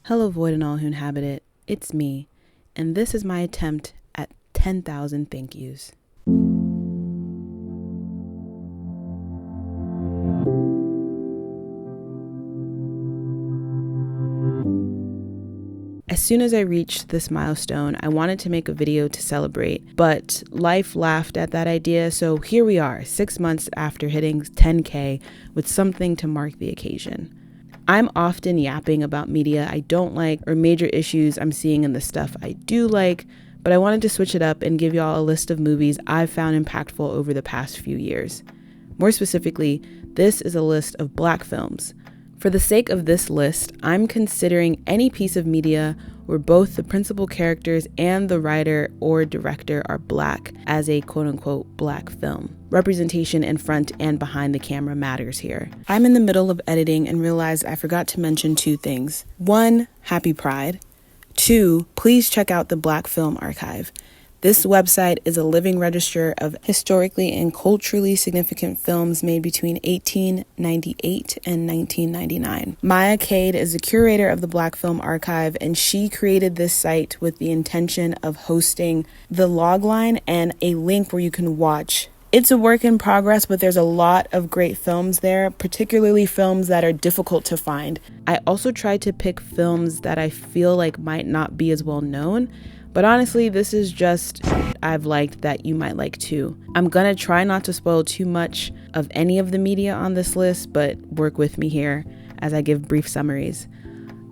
Hello, void and all who inhabit it. It's me, and this is my attempt at 10,000 thank yous. As soon as I reached this milestone, I wanted to make a video to celebrate, but life laughed at that idea, so here we are, 6 months after hitting 10K with something to mark the occasion. I'm often yapping about media I don't like or major issues I'm seeing in the stuff I do like, but I wanted to switch it up and give y'all a list of movies I've found impactful over the past few years. More specifically, this is a list of Black films. For the sake of this list, I'm considering any piece of media where both the principal characters and the writer or director are Black as a quote-unquote Black film. Representation in front and behind the camera matters here. I'm in the middle of editing and realized I forgot to mention 2 things. 1, Happy Pride. 2, please check out the Black Film Archive. This website is a living register of historically and culturally significant films made between 1898 and 1999. Maya Cade is the curator of the Black Film Archive, and she created this site with the intention of hosting the logline and a link where you can watch. It's a work in progress, but there's a lot of great films there, particularly films that are difficult to find. I also tried to pick films that I feel like might not be as well known, but honestly, this is just I've liked that you might like too. I'm gonna try not to spoil too much of any of the media on this list, but work with me here as I give brief summaries.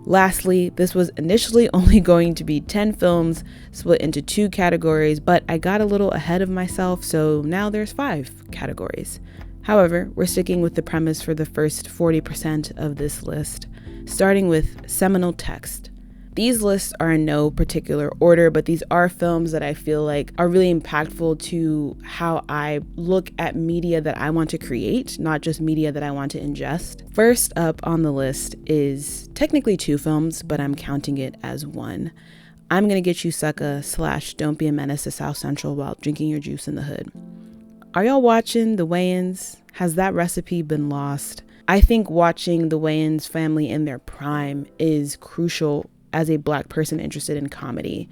Lastly, this was initially only going to be 10 films split into 2 categories, but I got a little ahead of myself, so now there's 5 categories. However, we're sticking with the premise for the first 40% of this list, starting with Seminal Texts. These lists are in no particular order, but these are films that I feel like are really impactful to how I look at media that I want to create, not just media that I want to ingest. First up on the list is technically 2 films, but I'm counting it as 1. I'm Gonna Get You Sucka / Don't Be a Menace to South Central While Drinking Your Juice in the Hood. Are y'all watching the Wayans? Has that recipe been lost? I think watching the Wayans family in their prime is crucial as a Black person interested in comedy.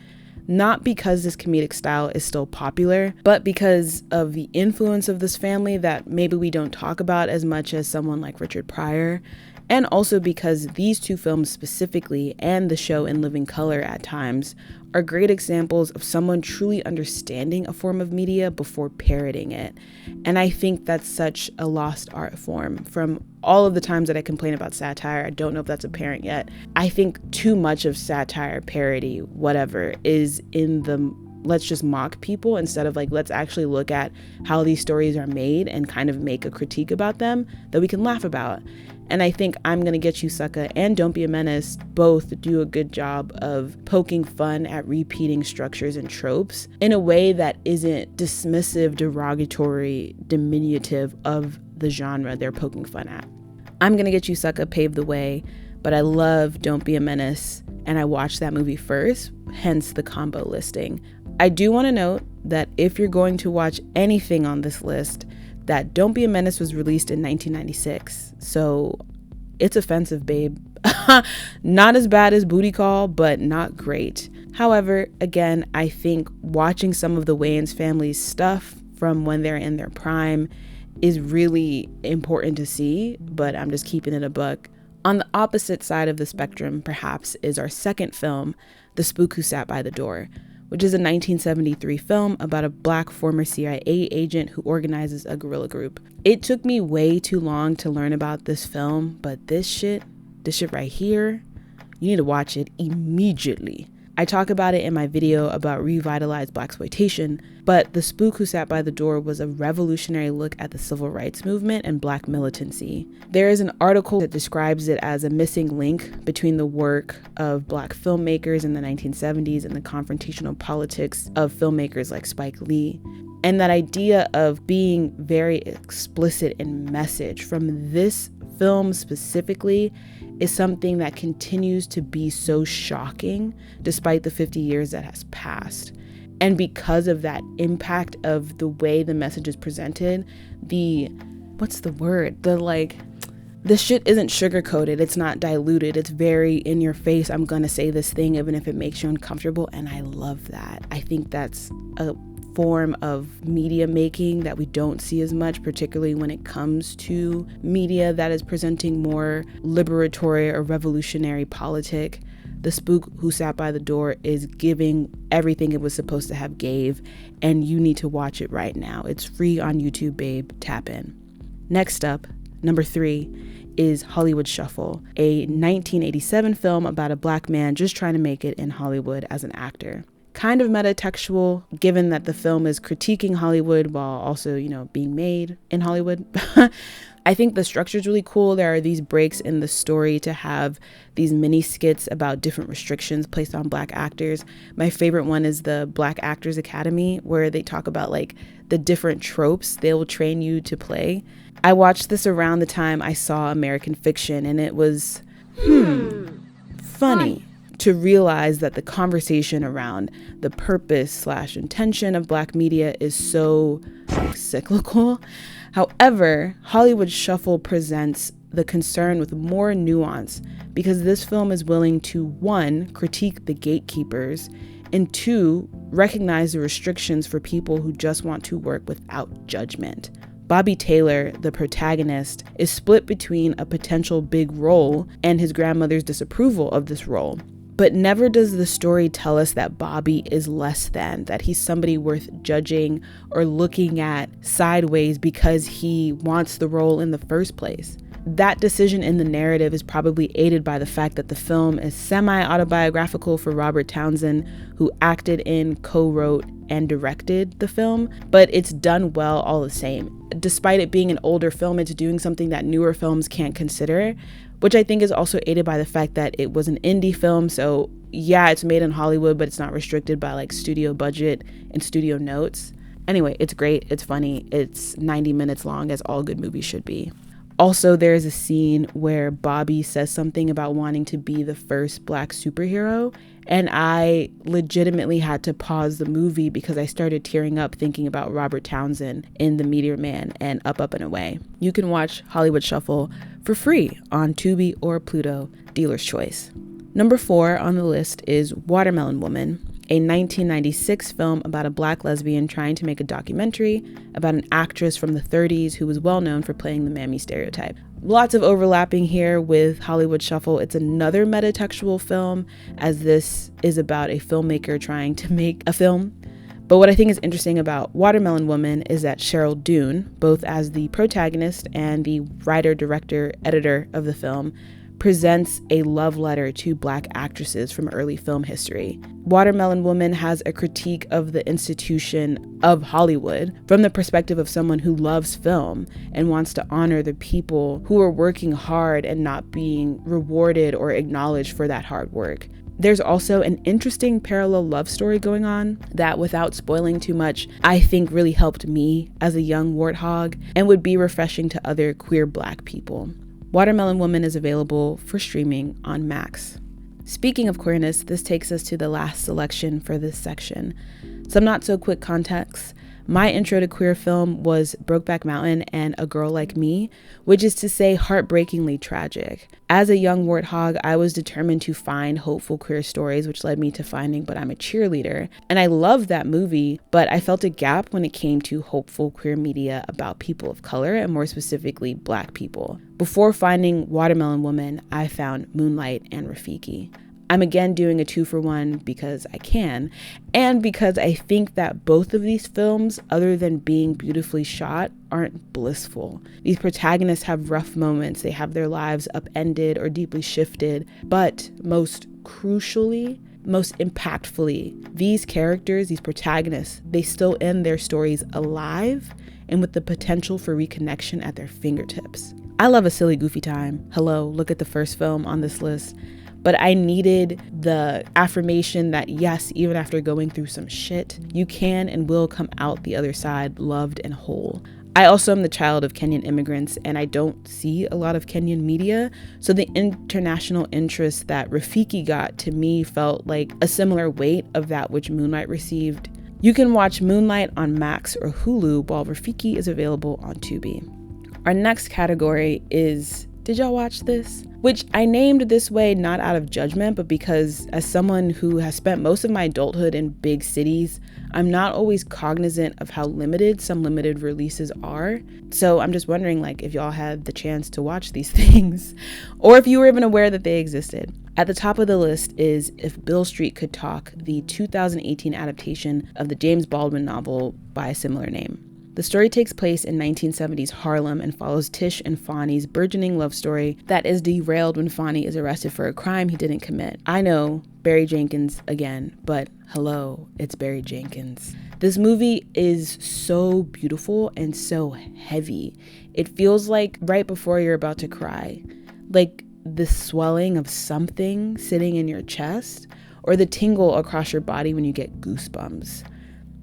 Not because this comedic style is still popular, but because of the influence of this family that maybe we don't talk about as much as someone like Richard Pryor, and also because these 2 films specifically, and the show In Living Color at times, are great examples of someone truly understanding a form of media before parroting it. And I think that's such a lost art form. From all of the times that I complain about satire, I don't know if that's apparent yet, I think too much of satire, parody, whatever, is in the let's just mock people instead of like, let's actually look at how these stories are made and kind of make a critique about them that we can laugh about. And I think I'm Gonna Get You Sucka and Don't Be a Menace both do a good job of poking fun at repeating structures and tropes in a way that isn't dismissive, derogatory, diminutive of the genre they're poking fun at. I'm Gonna Get You Sucka paved the way, but I love Don't Be a Menace, and I watched that movie first, hence the combo listing. I do want to note that if you're going to watch anything on this list, that Don't Be a Menace was released in 1996, so it's offensive, babe. Not as bad as Booty Call, but not great. However, again, I think watching some of the Wayans family's stuff from when they're in their prime is really important to see, but I'm just keeping it a buck. On the opposite side of the spectrum, perhaps, is our second film, The Spook Who Sat by the Door, which is a 1973 film about a Black former CIA agent who organizes a guerrilla group. It took me way too long to learn about this film, but this shit right here, you need to watch it immediately. I talk about it in my video about revitalized Blaxploitation, but The Spook Who Sat by the Door was a revolutionary look at the civil rights movement and Black militancy. There is an article that describes it as a missing link between the work of Black filmmakers in the 1970s and the confrontational politics of filmmakers like Spike Lee. And that idea of being very explicit in message from this film specifically is something that continues to be so shocking despite the 50 years that has passed. And because of that impact of the way the message is presented, the This shit isn't sugar-coated, it's not diluted, it's very in your face. I'm gonna say this thing even if it makes you uncomfortable, and I love that. I think that's a form of media making that we don't see as much, particularly when it comes to media that is presenting more liberatory or revolutionary politic. The Spook Who Sat by the Door is giving everything it was supposed to have gave, and you need to watch it right now. It's free on YouTube, babe. Tap in. Next up, number 3 is Hollywood Shuffle, a 1987 film about a black man just trying to make it in Hollywood as an actor. Kind of metatextual, given that the film is critiquing Hollywood while also, being made in Hollywood. I think the structure is really cool. There are these breaks in the story to have these mini skits about different restrictions placed on black actors. My favorite one is the Black Actors Academy, where they talk about like the different tropes they will train you to play. I watched this around the time I saw American Fiction, and it was funny to realize that the conversation around the purpose/intention of black media is so cyclical. However, Hollywood Shuffle presents the concern with more nuance because this film is willing to, 1, critique the gatekeepers, and 2, recognize the restrictions for people who just want to work without judgment. Bobby Taylor, the protagonist, is split between a potential big role and his grandmother's disapproval of this role. But never does the story tell us that Bobby is less than, that he's somebody worth judging or looking at sideways because he wants the role in the first place. That decision in the narrative is probably aided by the fact that the film is semi-autobiographical for Robert Townsend, who acted in, co-wrote, and directed the film, but it's done well all the same. Despite it being an older film, it's doing something that newer films can't consider, which I think is also aided by the fact that it was an indie film. So yeah, it's made in Hollywood, but it's not restricted by like studio budget and studio notes. Anyway, it's great. It's funny. It's 90 minutes long, as all good movies should be. Also, there's a scene where Bobby says something about wanting to be the first black superhero, and I legitimately had to pause the movie because I started tearing up thinking about Robert Townsend in The Meteor Man and Up, Up, and Away. You can watch Hollywood Shuffle for free on Tubi or Pluto, dealer's choice. Number 4 on the list is Watermelon Woman, a 1996 film about a black lesbian trying to make a documentary about an actress from the 30s who was well known for playing the mammy stereotype. Lots of overlapping here with Hollywood Shuffle. It's another metatextual film, as this is about a filmmaker trying to make a film. But what I think is interesting about Watermelon Woman is that Cheryl Dune, both as the protagonist and the writer, director, editor of the film, presents a love letter to black actresses from early film history. Watermelon Woman has a critique of the institution of Hollywood from the perspective of someone who loves film and wants to honor the people who are working hard and not being rewarded or acknowledged for that hard work. There's also an interesting parallel love story going on that, without spoiling too much, I think really helped me as a young warthog and would be refreshing to other queer black people. Watermelon Woman is available for streaming on Max. Speaking of queerness, this takes us to the last selection for this section. Some not so quick context. My intro to queer film was Brokeback Mountain and A Girl Like Me, which is to say heartbreakingly tragic. As a young warthog, I was determined to find hopeful queer stories, which led me to finding But I'm a Cheerleader. And I loved that movie, but I felt a gap when it came to hopeful queer media about people of color, and more specifically, black people. Before finding Watermelon Woman, I found Moonlight and Rafiki. I'm again doing a 2-for-1 because I can, and because I think that both of these films, other than being beautifully shot, aren't blissful. These protagonists have rough moments, they have their lives upended or deeply shifted, but most crucially, most impactfully, these characters, these protagonists, they still end their stories alive and with the potential for reconnection at their fingertips. I love a silly, goofy time. Hello, look at the first film on this list. But I needed the affirmation that yes, even after going through some shit, you can and will come out the other side loved and whole. I also am the child of Kenyan immigrants, and I don't see a lot of Kenyan media, so the international interest that Rafiki got to me felt like a similar weight of that which Moonlight received. You can watch Moonlight on Max or Hulu, while Rafiki is available on Tubi. Our next category is Did y'all watch this? Which I named this way not out of judgment, but because as someone who has spent most of my adulthood in big cities, I'm not always cognizant of how limited some limited releases are. So I'm just wondering, like, if y'all had the chance to watch these things, or if you were even aware that they existed. At the top of the list is If Beale Street Could Talk, the 2018 adaptation of the James Baldwin novel by a similar name. The story takes place in 1970s Harlem and follows Tish and Fonny's burgeoning love story that is derailed when Fonny is arrested for a crime he didn't commit. I know, Barry Jenkins again, but hello, it's Barry Jenkins. This movie is so beautiful and so heavy. It feels like right before you're about to cry. Like the swelling of something sitting in your chest, or the tingle across your body when you get goosebumps.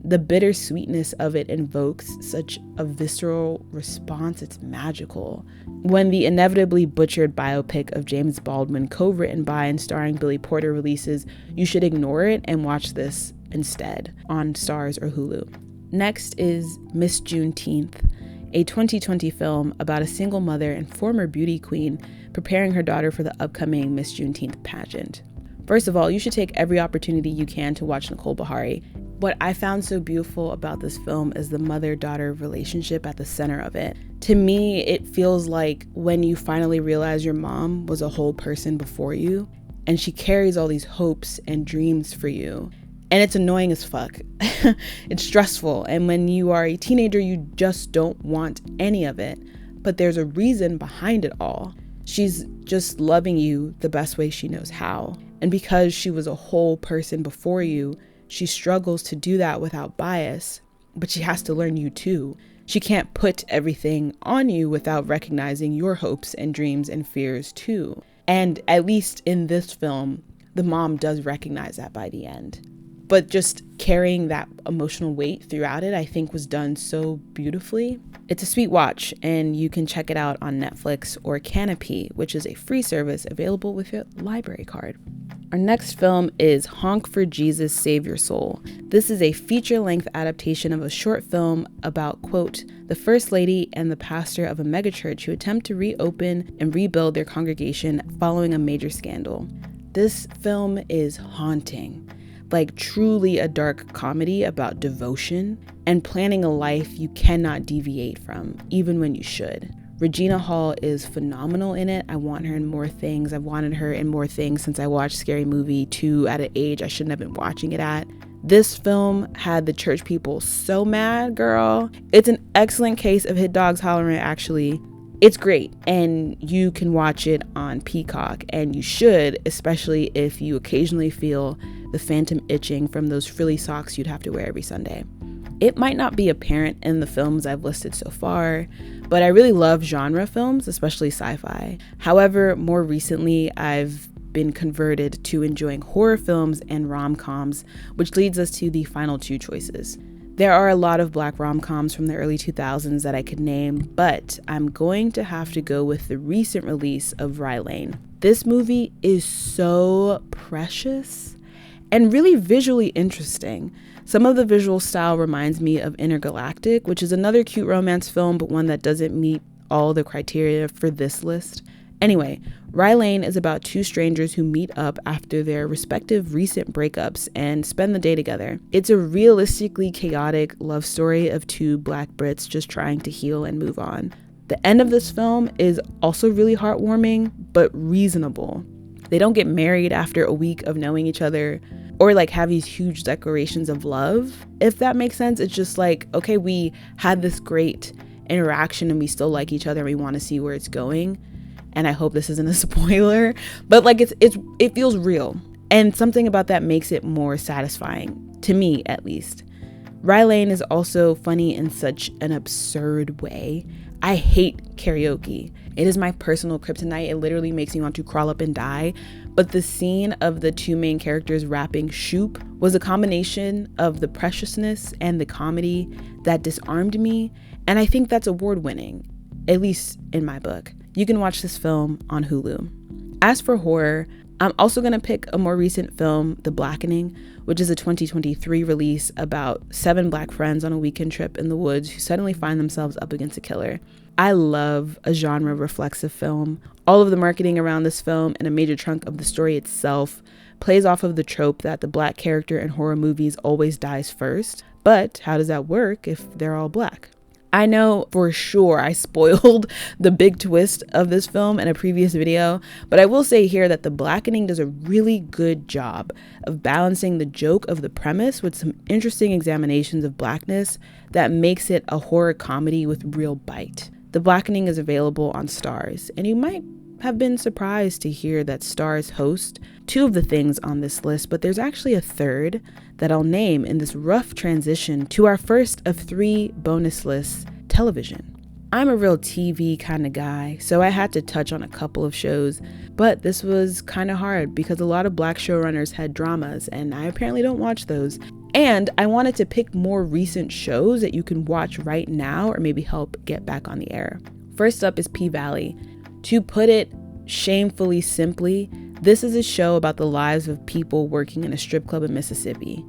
The bittersweetness of it invokes such a visceral response, it's magical. When the inevitably butchered biopic of James Baldwin, co-written by and starring Billy Porter, releases, you should ignore it and watch this instead on Starz or Hulu. Next is Miss Juneteenth, a 2020 film about a single mother and former beauty queen preparing her daughter for the upcoming Miss Juneteenth pageant. First of all, you should take every opportunity you can to watch Nicole Beharie. What I found so beautiful about this film is the mother-daughter relationship at the center of it. To me, it feels like when you finally realize your mom was a whole person before you, and she carries all these hopes and dreams for you. And it's annoying as fuck. It's stressful. And when you are a teenager, you just don't want any of it. But there's a reason behind it all. She's just loving you the best way she knows how. And because she was a whole person before you, she struggles to do that without bias, but she has to learn you too. She can't put everything on you without recognizing your hopes and dreams and fears too. And at least in this film, the mom does recognize that by the end. But just carrying that emotional weight throughout it, I think was done so beautifully. It's a sweet watch, and you can check it out on Netflix or Canopy, which is a free service available with your library card. Our next film is Honk for Jesus, Save Your Soul. This is a feature-length adaptation of a short film about, quote, the First Lady and the pastor of a megachurch who attempt to reopen and rebuild their congregation following a major scandal. This film is haunting, like truly a dark comedy about devotion and planning a life you cannot deviate from, even when you should. Regina Hall is phenomenal in it. I want her in more things. I've wanted her in more things since I watched Scary Movie 2 at an age I shouldn't have been watching it at. This film had the church people so mad, girl. It's an excellent case of hit dogs hollering, actually. It's great, and you can watch it on Peacock, and you should, especially if you occasionally feel the phantom itching from those frilly socks you'd have to wear every Sunday. It might not be apparent in the films I've listed so far, but I really love genre films, especially sci-fi. However, more recently, I've been converted to enjoying horror films and rom-coms, which leads us to the final two choices. There are a lot of Black rom-coms from the early 2000s that I could name, but I'm going to have to go with the recent release of Rye Lane. This movie is so precious and really visually interesting. Some of the visual style reminds me of Intergalactic, which is another cute romance film, but one that doesn't meet all the criteria for this list. Anyway, Rye Lane is about two strangers who meet up after their respective recent breakups and spend the day together. It's a realistically chaotic love story of two Black Brits just trying to heal and move on. The end of this film is also really heartwarming, but reasonable. They don't get married after a week of knowing each other or like have these huge declarations of love, if that makes sense. It's just like, okay, we had this great interaction and we still like each other and we want to see where it's going. And I hope this isn't a spoiler, but like it feels real. And something about that makes it more satisfying, to me at least. Rye Lane is also funny in such an absurd way. I hate karaoke. It is my personal kryptonite. It literally makes me want to crawl up and die. But the scene of the two main characters rapping Shoop was a combination of the preciousness and the comedy that disarmed me. And I think that's award winning, at least in my book. You can watch this film on Hulu. As for horror, I'm also going to pick a more recent film, The Blackening, which is a 2023 release about 7 black friends on a weekend trip in the woods who suddenly find themselves up against a killer. I love a genre reflexive film. All of the marketing around this film and a major chunk of the story itself plays off of the trope that the black character in horror movies always dies first. But how does that work if they're all black? I know for sure I spoiled the big twist of this film in a previous video, but I will say here that The Blackening does a really good job of balancing the joke of the premise with some interesting examinations of blackness that makes it a horror comedy with real bite. The Blackening is available on Starz, and you might have been surprised to hear that Starz host 2 of the things on this list, but there's actually a third that I'll name in this rough transition to our first of 3 bonus lists, television. I'm a real TV kind of guy, so I had to touch on a couple of shows, but this was kind of hard because a lot of black showrunners had dramas, and I apparently don't watch those. And I wanted to pick more recent shows that you can watch right now or maybe help get back on the air. First up is P-Valley. To put it shamefully simply, this is a show about the lives of people working in a strip club in Mississippi.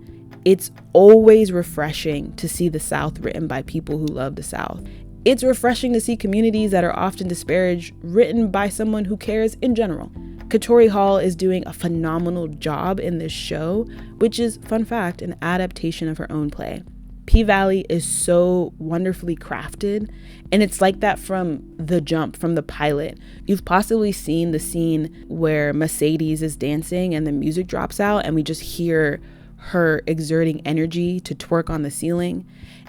It's always refreshing to see the South written by people who love the South. It's refreshing to see communities that are often disparaged written by someone who cares in general. Katori Hall is doing a phenomenal job in this show, which is, fun fact, an adaptation of her own play. P-Valley is so wonderfully crafted, and it's like that from the jump, from the pilot. You've possibly seen the scene where Mercedes is dancing and the music drops out and we just hear her exerting energy to twerk on the ceiling.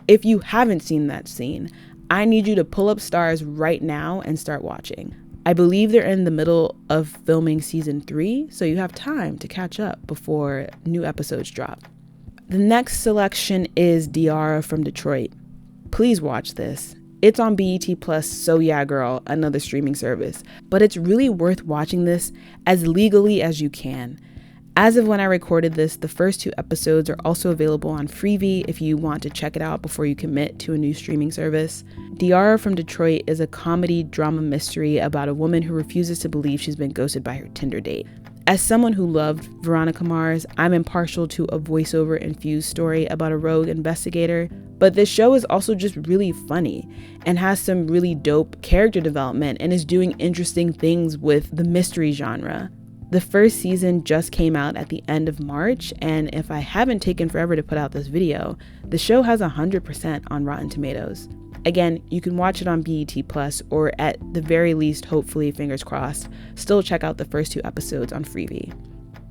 If you haven't seen that scene, I need you to pull up Starz right now and start watching. I believe they're in the middle of filming season 3, so you have time to catch up before new episodes drop. The next selection is Diarra from Detroit. Please watch this. It's on BET Plus, so yeah girl, another streaming service. But it's really worth watching this as legally as you can. As of when I recorded this, the first 2 episodes are also available on Freevee if you want to check it out before you commit to a new streaming service. Diarra from Detroit is a comedy drama mystery about a woman who refuses to believe she's been ghosted by her Tinder date. As someone who loved Veronica Mars, I'm impartial to a voiceover-infused story about a rogue investigator, but this show is also just really funny and has some really dope character development and is doing interesting things with the mystery genre. The first season just came out at the end of March, and if I haven't taken forever to put out this video, the show has 100% on Rotten Tomatoes. Again, you can watch it on BET Plus, or at the very least, hopefully, fingers crossed, still check out the first 2 episodes on Freevee.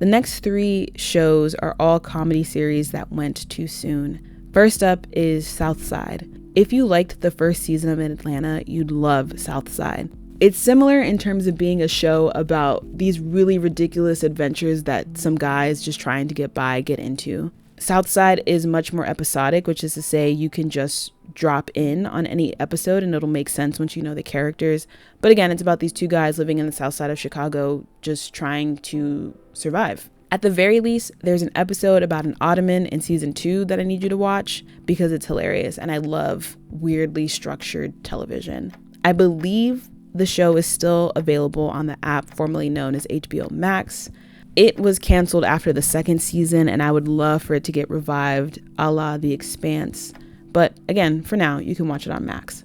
The next 3 shows are all comedy series that went too soon. First up is Southside. If you liked the first season of In Atlanta, you'd love Southside. It's similar in terms of being a show about these really ridiculous adventures that some guys just trying to get by get into. Southside is much more episodic, which is to say you can just drop in on any episode and it'll make sense once you know the characters. But again, it's about these 2 guys living in the south side of Chicago just trying to survive. At the very least, there's an episode about an Ottoman in season 2 that I need you to watch because it's hilarious and I love weirdly structured television. I believe the show is still available on the app formerly known as HBO Max. It was canceled after the 2nd season and I would love for it to get revived a la The Expanse. But again, for now, you can watch it on Max.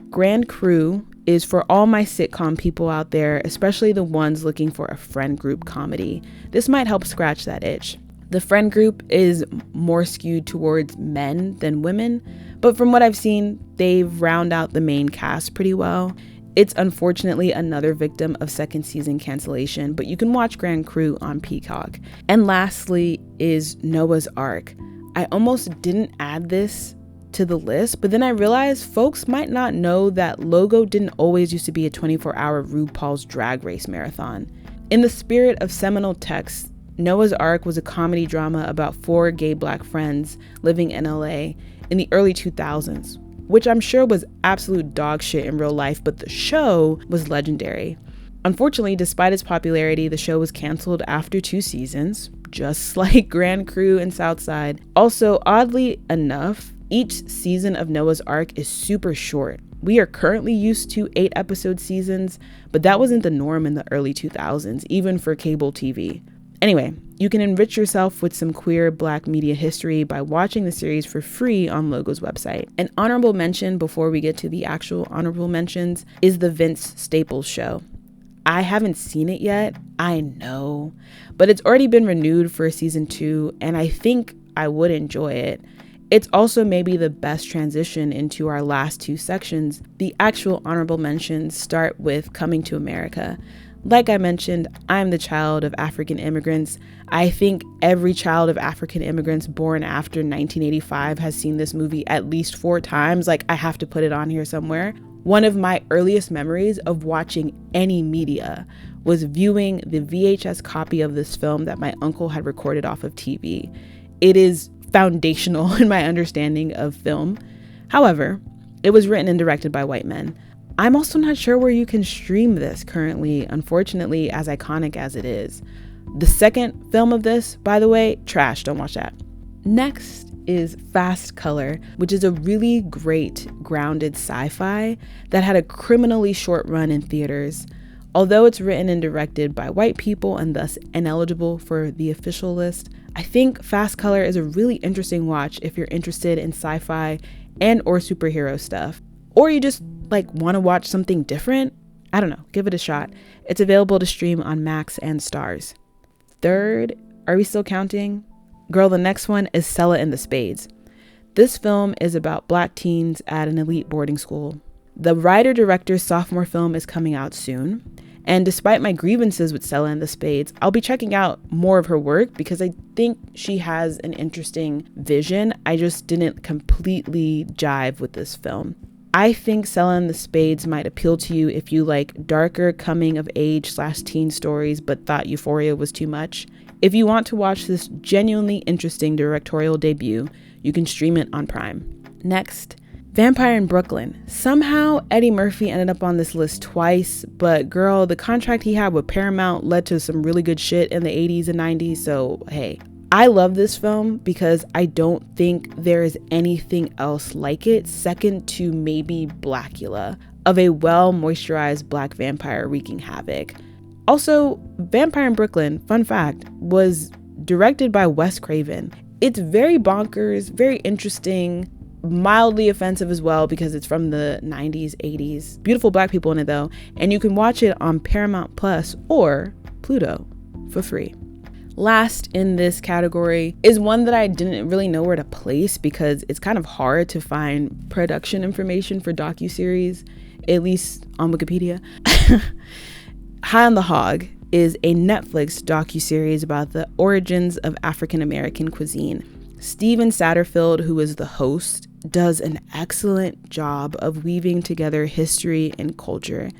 Grand Crew is for all my sitcom people out there, especially the ones looking for a friend group comedy. This might help scratch that itch. The friend group is more skewed towards men than women, but from what I've seen, they've rounded out the main cast pretty well. It's unfortunately another victim of 2nd season cancellation, but you can watch Grand Crew on Peacock. And lastly is Noah's Ark. I almost didn't add this to the list, but then I realized folks might not know that Logo didn't always used to be a 24-hour RuPaul's Drag Race marathon. In the spirit of Seminal Texts, Noah's Ark was a comedy drama about 4 gay black friends living in LA in the early 2000s, which I'm sure was absolute dog shit in real life, but the show was legendary. Unfortunately, despite its popularity, the show was canceled after 2 seasons, just like Grand Crew and Southside. Also, oddly enough, each season of Noah's Ark is super short, We are currently used to 8-episode seasons, but that wasn't the norm in the early 2000s, even for cable TV. Anyway, you can enrich yourself with some queer Black media history by watching the series for free on Logo's website. An honorable mention before we get to the actual honorable mentions is the Vince Staples Show. I haven't seen it yet, I know, but it's already been renewed for season 2, and I think I would enjoy it. It's also maybe the best transition into our last 2 sections. The actual honorable mentions start with Coming to America. Like I mentioned, I'm the child of African immigrants. I think every child of African immigrants born after 1985 has seen this movie at least 4 times. Like, I have to put it on here somewhere. One of my earliest memories of watching any media was viewing the VHS copy of this film that my uncle had recorded off of TV. It is foundational in my understanding of film. However, it was written and directed by white men. I'm also not sure where you can stream this currently, unfortunately, as iconic as it is. The second film of this, by the way, trash, don't watch that. Next is Fast Color, which is a really great grounded sci-fi that had a criminally short run in theaters. Although it's written and directed by white people and thus ineligible for the official list, I think Fast Color is a really interesting watch if you're interested in sci-fi and or superhero stuff. Or you just want to watch something different. I don't know, give it a shot. It's available to stream on Max and Stars. Third, are we still counting? Girl, the next one is Sella and the Spades. This film is about Black teens at an elite boarding school. The writer-director's sophomore film is coming out soon. And despite my grievances with Sella and the Spades, I'll be checking out more of her work because I think she has an interesting vision. I just didn't completely jive with this film. I think Sella and the Spades might appeal to you if you like darker coming of age / teen stories but thought Euphoria was too much. If you want to watch this genuinely interesting directorial debut, you can stream it on Prime. Next, Vampire in Brooklyn. Somehow Eddie Murphy ended up on this list twice, but girl, the contract he had with Paramount led to some really good shit in the 80s and 90s, so hey. I love this film because I don't think there is anything else like it, second to maybe Blackula, of a well-moisturized black vampire wreaking havoc. Also, Vampire in Brooklyn, fun fact, was directed by Wes Craven. It's very bonkers, very interesting, mildly offensive as well because it's from the 90s, 80s. Beautiful black people in it though, and you can watch it on Paramount Plus or Pluto for free. Last in this category is one that I didn't really know where to place because it's kind of hard to find production information for docuseries, at least on Wikipedia. High on the Hog is a Netflix docuseries about the origins of African American cuisine. Steven Satterfield, who is the host, does an excellent job of weaving together history and culture.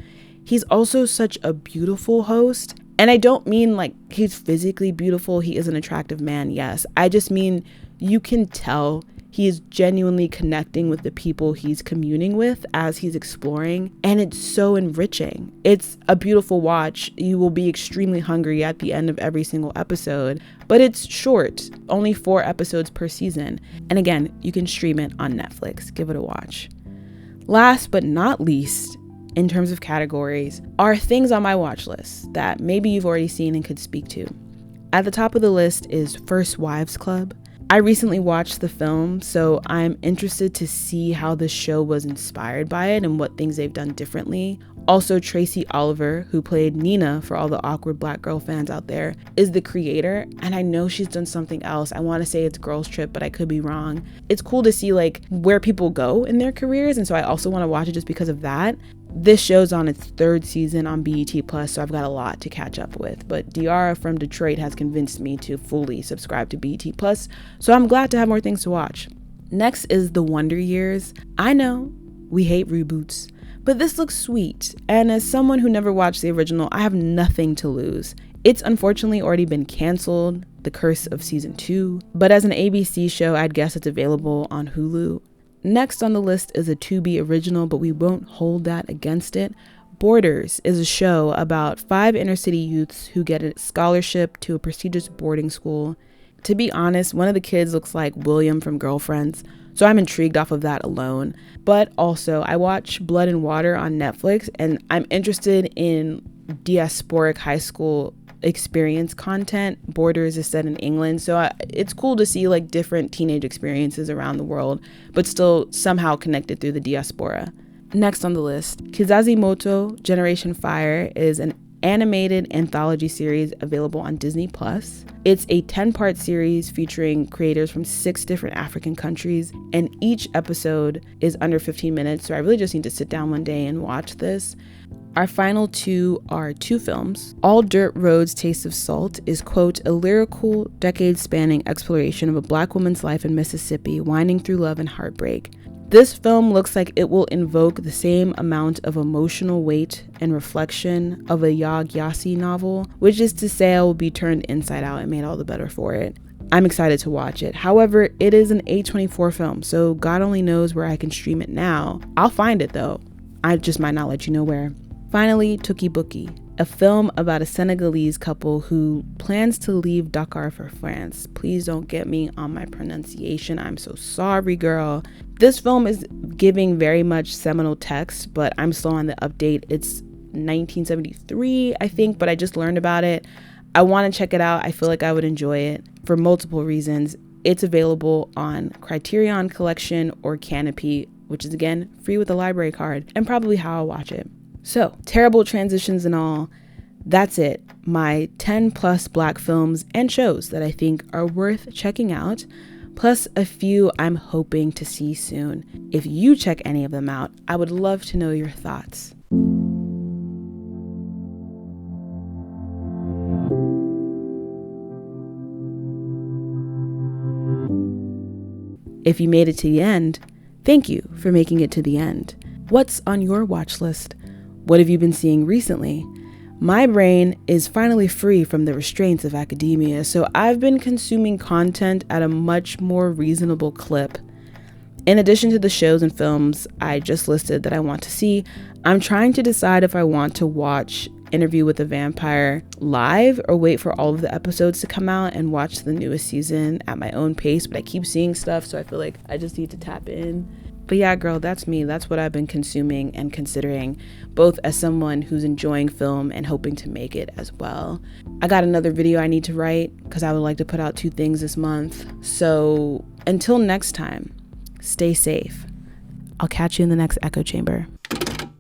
He's also such a beautiful host. And I don't mean he's physically beautiful. He is an attractive man, yes. I just mean you can tell he is genuinely connecting with the people he's communing with as he's exploring. And it's so enriching. It's a beautiful watch. You will be extremely hungry at the end of every single episode. But it's short, only 4 episodes per season. And again, you can stream it on Netflix. Give it a watch. Last but not least, in terms of categories, are things on my watch list that maybe you've already seen and could speak to. At the top of the list is First Wives Club. I recently watched the film, so I'm interested to see how the show was inspired by it and what things they've done differently. Also, Tracy Oliver, who played Nina for all the awkward black girl fans out there, is the creator, and I know she's done something else. I want to say it's Girls Trip, but I could be wrong. It's cool to see where people go in their careers, and so I also want to watch it just because of that. This show's on its 3rd season on BET+, so I've got a lot to catch up with. But Diara from Detroit has convinced me to fully subscribe to BET+, so I'm glad to have more things to watch. Next is The Wonder Years. I know, we hate reboots, but this looks sweet. And as someone who never watched the original, I have nothing to lose. It's unfortunately already been canceled, the curse of season 2. But as an ABC show, I'd guess it's available on Hulu. Next on the list is a Tubi original, but we won't hold that against it. Borders is a show about 5 inner city youths who get a scholarship to a prestigious boarding school. To be honest, one of the kids looks like William from Girlfriends, so I'm intrigued off of that alone. But also, I watch Blood and Water on Netflix, and I'm interested in diasporic high school experience content. Borders is set in England, so it's cool to see like different teenage experiences around the world, but still somehow connected through the diaspora. Next on the list, Kizazimoto Generation Fire is an animated anthology series available on Disney+. It's a 10-part series featuring creators from 6 different African countries, and each episode is under 15 minutes, so I really just need to sit down one day and watch this. Our final 2 are 2 films. All Dirt Roads Taste of Salt is, quote, a lyrical, decade-spanning exploration of a Black woman's life in Mississippi, winding through love and heartbreak. This film looks like it will invoke the same amount of emotional weight and reflection of a Yaa Gyasi novel, which is to say I will be turned inside out and made all the better for it. I'm excited to watch it. However, it is an A24 film, so God only knows where I can stream it now. I'll find it though. I just might not let you know where. Finally, Tukibuki, a film about a Senegalese couple who plans to leave Dakar for France. Please don't get me on my pronunciation. I'm so sorry, girl. This film is giving very much Seminal Texts, but I'm slow on the update. It's 1973, I think, but I just learned about it. I want to check it out. I feel like I would enjoy it for multiple reasons. It's available on Criterion Collection or Canopy, which is again free with a library card, and probably how I'll watch it. So, terrible transitions and all, that's it. My 10 plus Black films and shows that I think are worth checking out, plus a few I'm hoping to see soon. If you check any of them out, I would love to know your thoughts. If you made it to the end, thank you for making it to the end. What's on your watch list? What have you been seeing recently? My brain is finally free from the restraints of academia, so I've been consuming content at a much more reasonable clip. In addition to the shows and films I just listed that I want to see, I'm trying to decide if I want to watch Interview with a Vampire live or wait for all of the episodes to come out and watch the newest season at my own pace, but I keep seeing stuff, so I feel like I just need to tap in. But yeah, girl, that's me. That's what I've been consuming and considering, both as someone who's enjoying film and hoping to make it as well. I got another video I need to write because I would like to put out 2 things this month. So until next time, stay safe. I'll catch you in the next echo chamber.